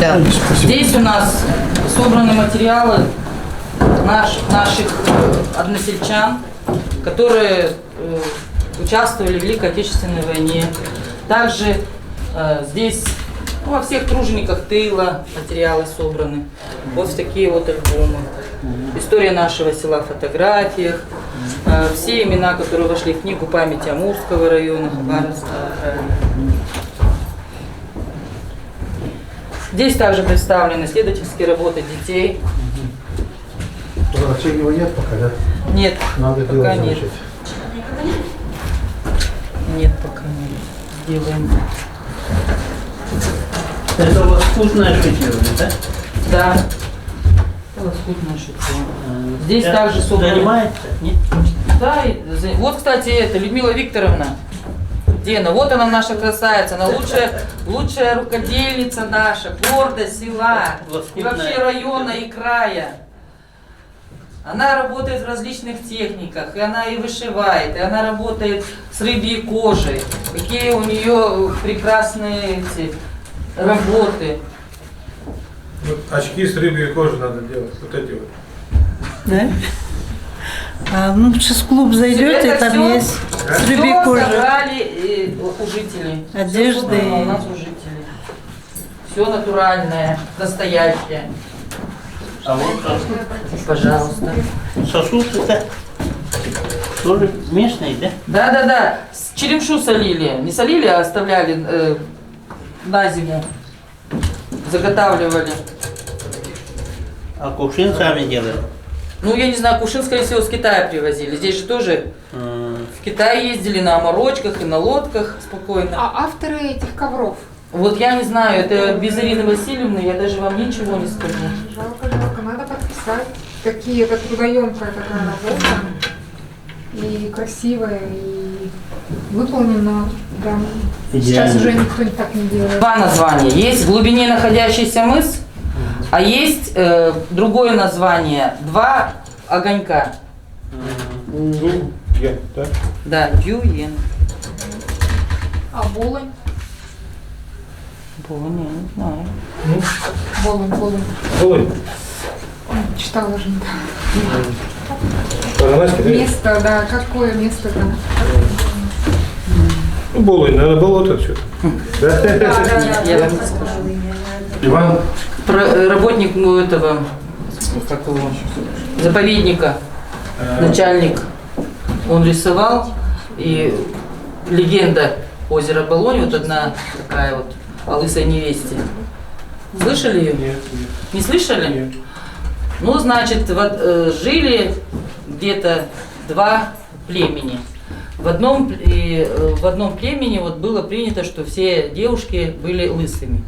Да. Здесь у нас собраны материалы наших односельчан, которые участвовали в Великой Отечественной войне. Также здесь во всех тружениках тыла материалы собраны. Вот такие вот альбомы. История нашего села в фотографиях. Все имена, которые вошли в книгу памяти Амурского района, Хабаровского края. Здесь также представлены исследовательские работы детей. Врачей его нет пока, да? Нет, Надо пока делать, нет. значит. Нет, пока нет. Сделаем. Это лоскутное шитье, да? Да. Это лоскутное шитье. Здесь также собраны. Занимается? Нет? Да, вот, кстати, это Людмила Викторовна. Дена, вот она наша красавица, она лучшая рукодельница наша, гордость села и вообще района и края. Она работает в различных техниках, и она и вышивает, и она работает с рыбьей кожей. Какие у нее прекрасные эти работы. Вот очки с рыбьей кожи надо делать, вот эти вот. Да? Ну, сейчас в клуб зайдете, Это там всё- есть с рыбьей Все кожи. собрали у жителей. Одежды. Всё собрано у нас у жителей. Все натуральное, настоящее. А вот Пожалуйста. сосуд это тоже местный, да? Да. Черемшу солили. Не солили, а оставляли на зиму. Заготавливали. А кувшин сами делают. Ну, я не знаю, кувшин, скорее всего, с Китая привозили. Здесь же тоже в Китай ездили на оморочках и на лодках спокойно. А авторы этих ковров? Вот я не знаю, это без Ирины Васильевны, я даже вам ничего не скажу. Жалко, надо подписать. Какие это трудоемкая такая работа. И красивая, и выполнена. Да. Сейчас Идеально. уже никто так не делает. Два названия. Есть в глубине находящийся мыс, а есть другое название. Два огонька. Да? Да, Дюен. А Болонь? Болонь, я не знаю. Болонь. Ой, Читала же. Баранасский, да? Место, да, какое место, да. Ну, Болонь, наверное, болото что-то. Да? Я вам скажу. Иван, Работник этого, как его, заповедника, начальник, он рисовал, и легенда озера Болонь, вот одна такая вот о лысой невесте. Слышали ее? нет. Не слышали? Нет. Ну, значит, вот, жили где-то два племени. В одном племени вот было принято, что все девушки были лысыми.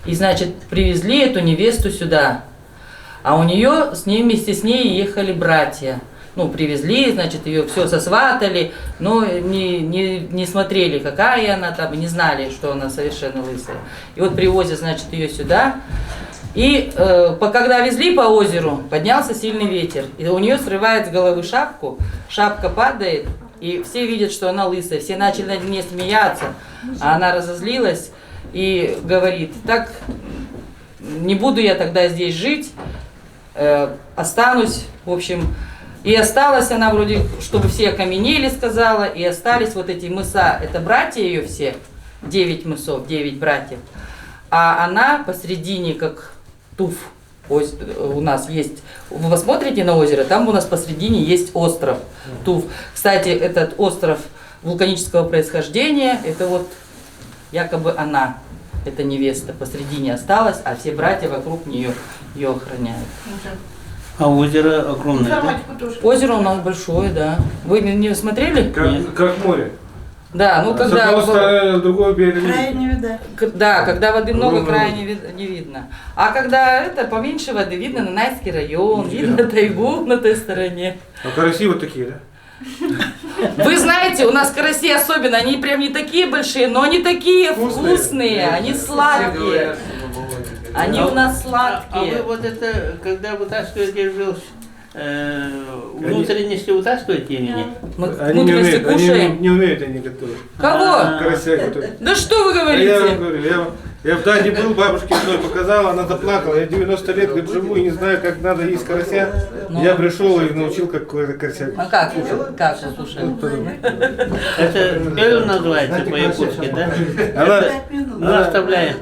И, значит, привезли эту невесту сюда. А у нее, вместе с ней ехали братья. Ну, привезли, значит, ее все сосватали, но не смотрели, какая она там, и не знали, что она совершенно лысая. И вот привозят, значит, ее сюда. И когда везли по озеру, поднялся сильный ветер. И у нее срывает с головы шапку, шапка падает, и все видят, что она лысая. Все начали над ней смеяться, а она разозлилась и говорит: так, не буду я тогда здесь жить, останусь, в общем. И осталась она вроде, чтобы все окаменели, сказала, и остались вот эти мыса, это братья ее все, 9 мысов, 9 братьев. А она посредине, как туф, у нас есть, вы посмотрите на озеро, там у нас посредине есть остров Туф. Кстати, этот остров вулканического происхождения, это вот якобы она, эта невеста, посредине осталась, а все братья вокруг нее ее охраняют. А озеро огромное, да? Озеро у нас большое, да. Вы не смотрели? Как море. Да, ну С когда... одного стороны, с другого берега. Края не видать. Да, когда воды много, Огромное края не видно. А когда это поменьше воды, видно Нанайский район, видно тайгу на той стороне. А караси вот такие, да? Вы знаете, у нас караси особенно, они прям не такие большие, но они такие вкусные, они сладкие. Они у нас А вы сладкие. вот это, когда вытаскиваете желчь, внутренности вытаскиваете или нет? Мы Они не внутренности умеют, кушаем. не умеют они готовить. Кого? Карася готовить. Да что вы А я вам говорите? говорю, Я в Дании был, бабушке одной показала, она заплакала. Я 90 лет говорит, живу и не знаю, как надо есть карася. Я пришел и научил, как карася. А как вы слушали? Это эль называется по-якутски, да? Мы оставляем.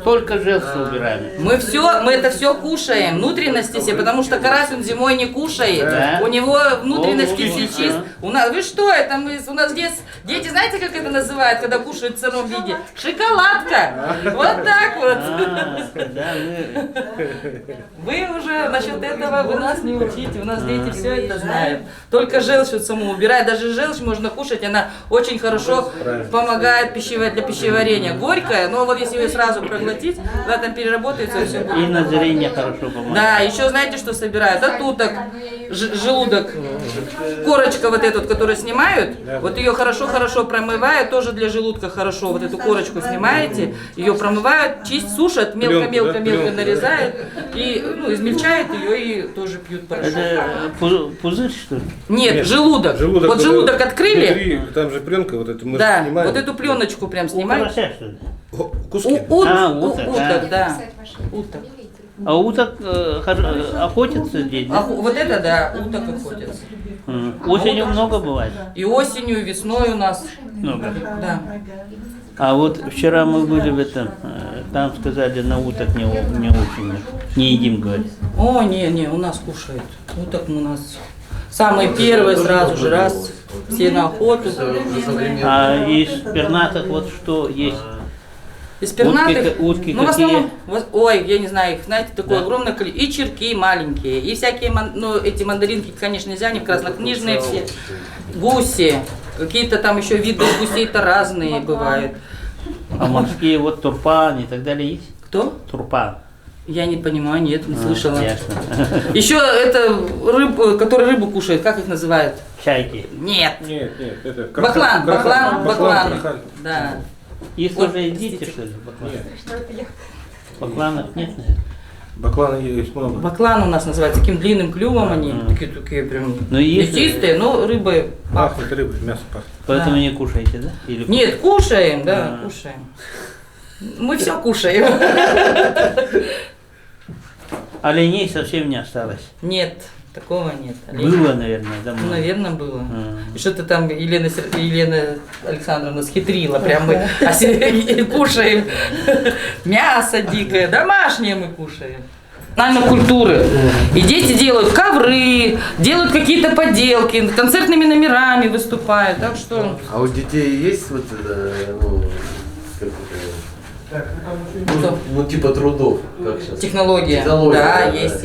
Только желчь убираем. Мы это все кушаем, внутренности все, потому что карась он зимой не кушает. Да. У него внутренности О, сейчас. У нас, вы что, это у нас дети, знаете, как это называют, когда кушают в сыром виде? Шоколадка. Вот так вот. Да, Вы уже насчет этого вы нас не учите, у нас дети все это знают. Только желчь вот саму убирать, даже желчь можно кушать, она очень хорошо помогает для пищеварения. Горькая, но вот если ее сразу проглотить, она там переработается и все будет. и на зрение хорошо помогает. Да, еще знаете, что собирают? От уток, желудок, корочка вот эту, которую снимают, вот ее хорошо-хорошо промывают, тоже для желудка хорошо, вот эту корочку снимаете, ее промывают, сушат, мелко-мелко-мелко нарезают, и измельчают ее и тоже пьют порошок. Это пузырь, что ли? Нет, желудок. Вот вот желудок открыли, внутри, там же пленка, вот эту мы да, снимаем. вот эту пленочку прям У снимают. карася, что ли? Куски. Уток, да. Уток. А уток охотятся здесь, да? Вот это, да, уток охотятся. Осенью много бывает? И осенью, и весной у нас, Много. да. А вот вчера мы были в этом, там сказали, на уток не очень, не едим, говорят. О, не, у нас кушают. Уток у нас самые первые сразу же раз, все на охоту. А из пернатых вот что есть? Из пернатых, утки ну в какие? основном, ой, я не знаю, их, знаете, такое огромное количество. И черки маленькие, и всякие, эти мандаринки, конечно, нельзя, они краснокнижные все. Гуси, какие-то там еще виды гусей-то разные бывают. А морские вот турпан и так далее есть? Кто? Турпан. Я не понимаю, нет, не слышала. Ясно. Еще это рыбу, которые рыбу кушают, как их называют? Чайки. Нет. Нет, это Баклан. крахаль. Да. Их Вот, тоже едите, простите. что ли? Баклан? Нет. Бакланов нет, наверное? Бакланы есть много. Баклан у нас называется, таким длинным клювом они, такие прям Ну, есть- мясистые, но рыбы пахнут. Пахнет рыбой, мясо пахнет. Поэтому Да. не кушаете, да? Или Нет, кушаем, да, А. кушаем. Мы все кушаем. оленей совсем не осталось. Нет, такого нет. Было, наверное, давно. Наверное, было. А. И что-то там Елена Александровна схитрила, прям мы кушаем мясо дикое, домашнее мы кушаем. Национальной культуры. И дети делают ковры, делают какие-то поделки, концертными номерами выступают. Так что А у детей есть вот это, как это, что? ну типа трудов, как сейчас? Технология. Технология, Да, да, есть.